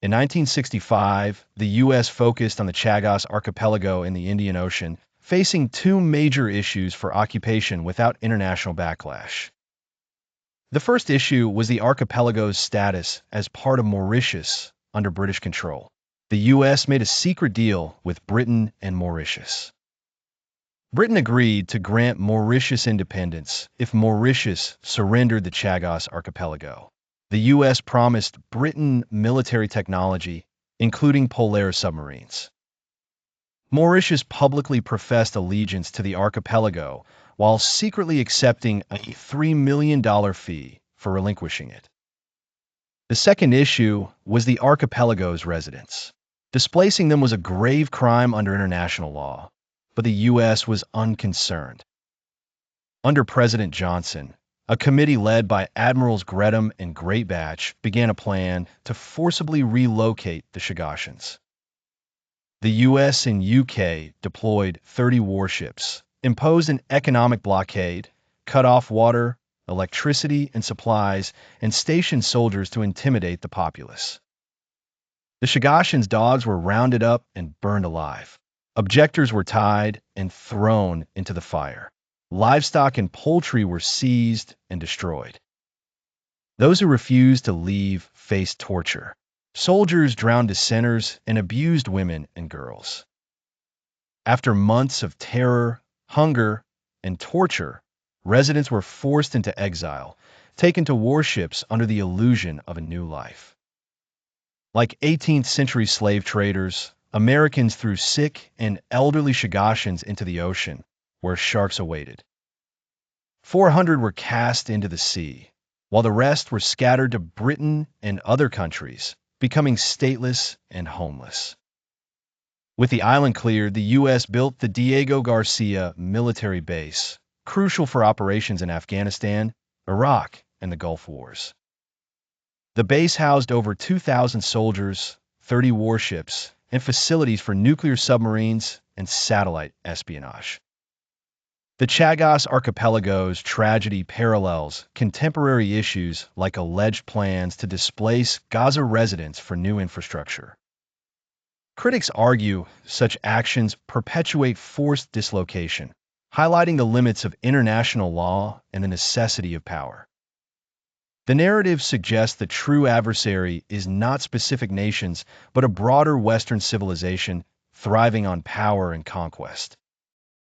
In 1965, the U.S. focused on the Chagos Archipelago in the Indian Ocean, facing two major issues for occupation without international backlash. The first issue was the archipelago's status as part of Mauritius under British control. The U.S. made a secret deal with Britain and Mauritius. Britain agreed to grant Mauritius independence if Mauritius surrendered the Chagos Archipelago. The U.S. promised Britain military technology, including Polaris submarines. Mauritius publicly professed allegiance to the archipelago while secretly accepting a $3 million fee for relinquishing it. The second issue was the archipelago's residents. Displacing them was a grave crime under international law, but the U.S. was unconcerned. Under President Johnson, a committee led by Admirals Gretham and Greatbatch began a plan to forcibly relocate the Chagossians. The U.S. and UK deployed 30 warships, imposed an economic blockade, cut off water, electricity, and supplies, and stationed soldiers to intimidate the populace. The Chagossians' dogs were rounded up and burned alive. Objectors were tied and thrown into the fire. Livestock and poultry were seized and destroyed. Those who refused to leave faced torture. Soldiers drowned dissenters and abused women and girls. After months of terror, hunger, and torture, residents were forced into exile, taken to warships under the illusion of a new life. Like 18th century slave traders, Americans threw sick and elderly Chagossians into the ocean, where sharks awaited. 400 were cast into the sea, while the rest were scattered to Britain and other countries, becoming stateless and homeless. With the island cleared, the U.S. built the Diego Garcia military base, crucial for operations in Afghanistan, Iraq, and the Gulf Wars. The base housed over 2,000 soldiers, 30 warships, and facilities for nuclear submarines and satellite espionage. The Chagos Archipelago's tragedy parallels contemporary issues like alleged plans to displace Gaza residents for new infrastructure. Critics argue such actions perpetuate forced dislocation, highlighting the limits of international law and the necessity of power. The narrative suggests the true adversary is not specific nations, but a broader Western civilization thriving on power and conquest.